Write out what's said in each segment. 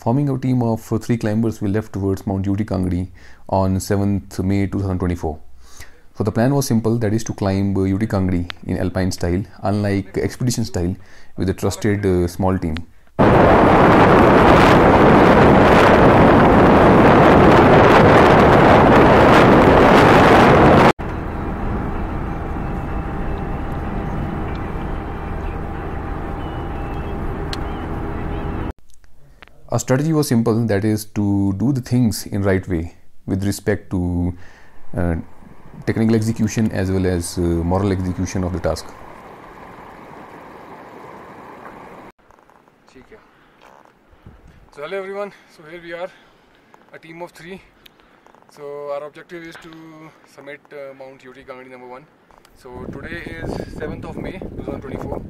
Forming a team of 3 climbers, we left towards Mount UT Kangdi on 7th May 2024. So the plan was simple, that is to climb UT Kangdi in alpine style, unlike expedition style, with a trusted small team. Our strategy was simple, that is to do the things in right way with respect to technical execution as well as moral execution of the task. So hello everyone, so here we are, a team of 3. So our objective is to summit Mount UT Kangdi #1. So today is 7th of May 2024.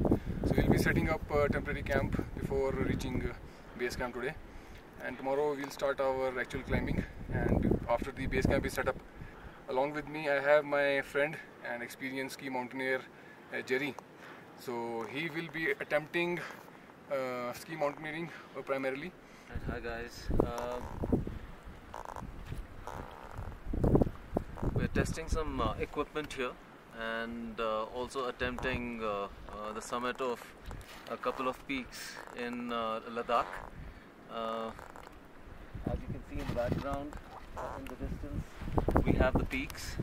So we'll be setting up a temporary camp before reaching base camp today, and tomorrow we'll start our actual climbing. And after the base camp is set up, along with me I have my friend and experienced ski mountaineer Jerry. So he will be attempting ski mountaineering primarily. Hi guys, we're testing some equipment here and also attempting the summit of a couple of peaks in Ladakh. As you can see in the background, in the distance, we have the peaks.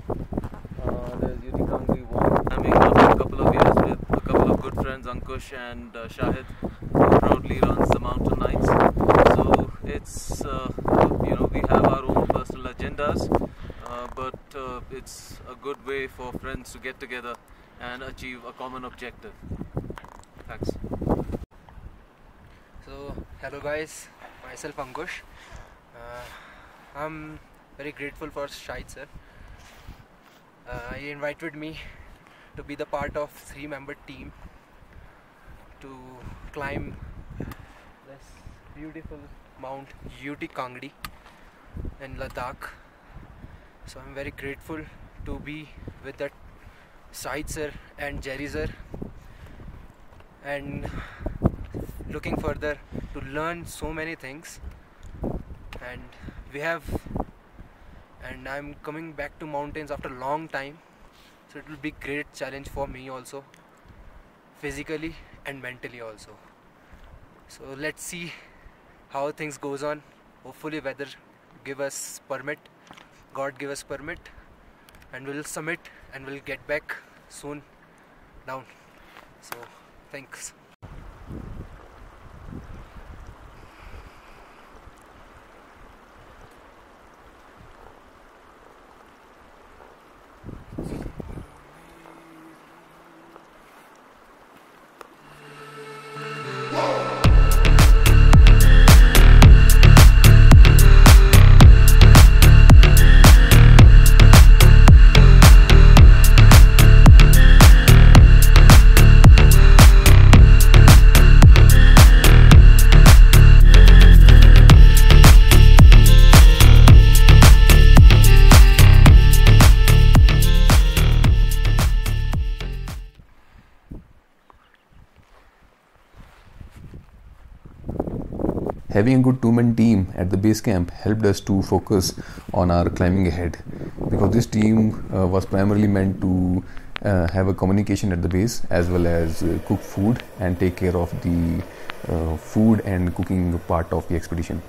There's UT Kangdi 1. I'm after a couple of years with a couple of good friends, Ankush and Shahid, who proudly runs the mountain nights. So it's, we have our own personal agendas, but it's a good way for friends to get together and achieve a common objective. Thanks. So hello guys, myself Ankush. I'm very grateful for Shahid sir. He invited me to be the part of 3-member team to climb this beautiful Mount UT Kangdi in Ladakh. So I'm very grateful to be with that Shahid sir and Jerry sir, and looking further to learn so many things. And I'm coming back to mountains after a long time, so it will be great challenge for me also, physically and mentally also. So let's see how things goes on. Hopefully weather give us permit, God give us permit, and we'll summit and we'll get back soon down. So thanks. Having a good 2-man team at the base camp helped us to focus on our climbing ahead, because this team was primarily meant to have a communication at the base as well as cook food and take care of the food and cooking part of the expedition.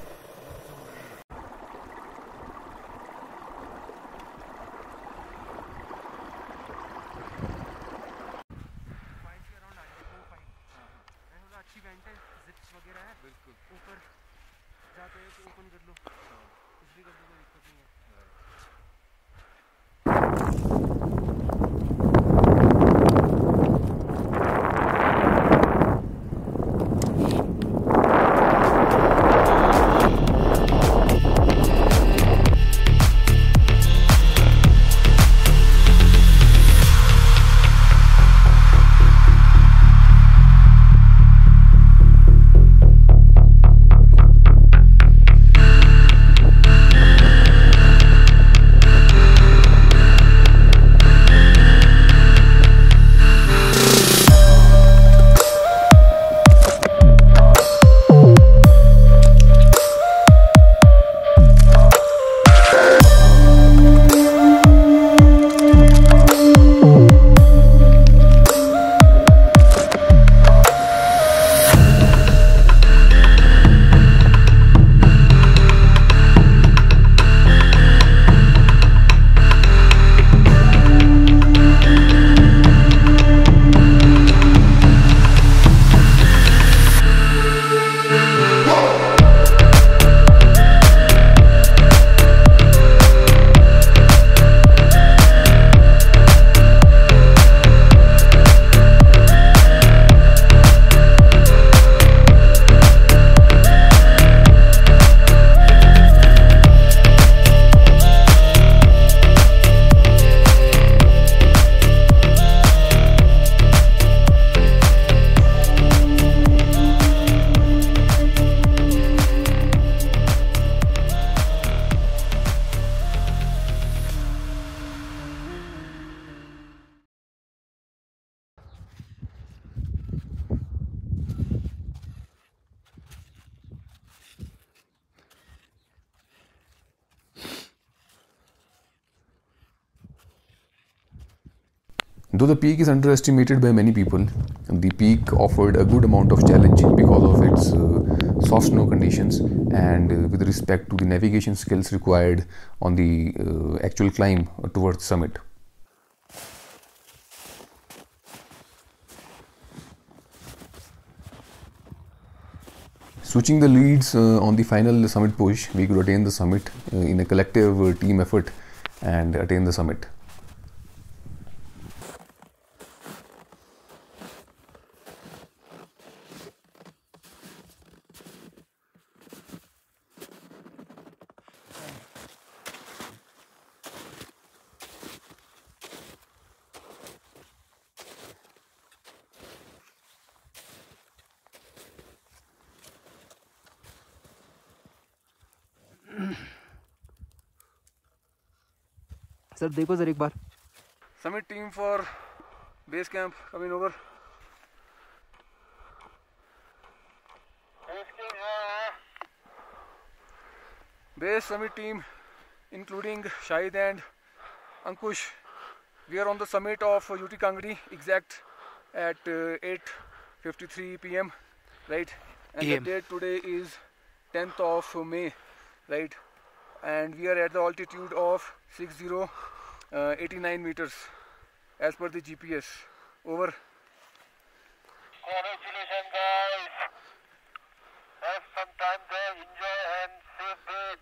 Though the peak is underestimated by many people, the peak offered a good amount of challenge because of its soft snow conditions and with respect to the navigation skills required on the actual climb towards the summit. Switching the leads on the final summit push, we could attain the summit in a collective team effort and attain the summit. Sir देखो sir एक बार. Summit team for base camp coming over. Base summit team including Shahid and Ankush. We are on the summit of UT Kangri exact at 8:53 p.m. right, and the date today is 10th of May, right, and we are at the altitude of 6089 meters as per the GPS. Over. Congratulations guys, have some time there, enjoy and safe break.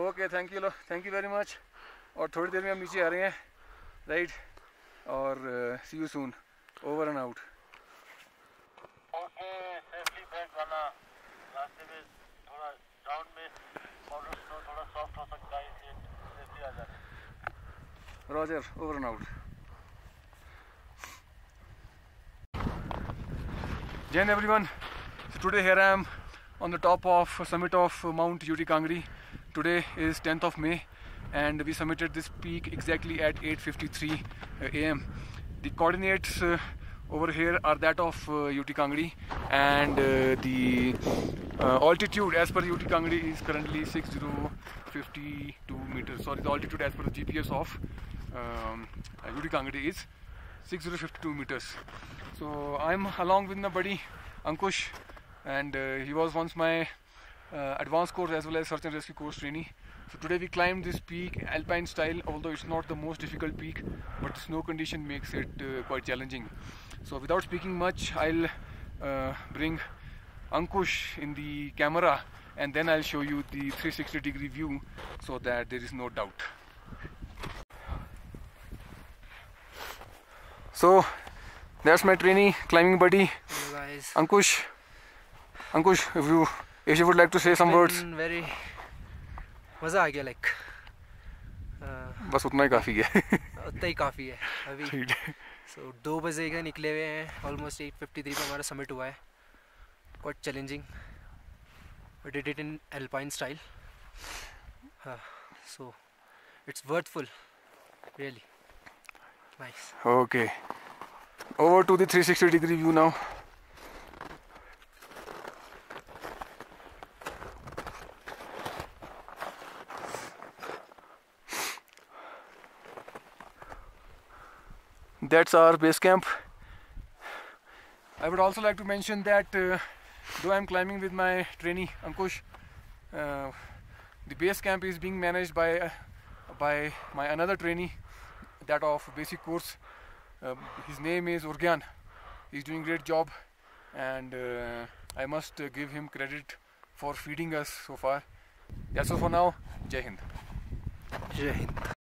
Okay, thank you very much. और थोड़ी देर में हम नीचे आ रहे हैं, right, और see you soon. Over and out. Okay, safely back वाला. रास्ते में थोड़ा डाउन में पाउडर स्नो थोड़ा सॉफ्ट हो सकता है, इसलिए सेफली आ जाना. Roger, over and out. Jai Hind everyone. So today here I am on the top of summit of Mount UT Kangri. Today is 10th of May and we summited this peak exactly at 8:53 a.m. The coordinates over here are that of UT Kangri, and the altitude as per UT Kangri is currently 6052 meters. Sorry, the altitude as per the GPS of UT Kangri is 6052 meters. So I'm along with my buddy Ankush, and he was once my advanced course as well as search and rescue course trainee. So today we climbed this peak alpine style, although it's not the most difficult peak, but the snow condition makes it quite challenging. So without speaking much, I'll bring Ankush in the camera and then I'll show you the 360-degree view so that there is no doubt. So that's my trainee, climbing buddy. Hello guys. Ankush, if you would like to say some words. Very मज़ा आ गया, like बस उतना ही काफ़ी है. उतना ही काफ़ी है अभी. सो 2 बजे का निकले हुए हैं, ऑलमोस्ट 8:53 पे हमारा समिट हुआ है. Quite challenging, but did it in alpine style. So it's worthful, really nice. Okay, over to the 360-degree view now. That's our base camp. I would also like to mention that though I'm climbing with my trainee Ankush, the base camp is being managed by my another trainee, that of basic course. His name is Urgyan. He's doing a great job, and I must give him credit for feeding us so far. That's all for now. Jai Hind. Jai Hind.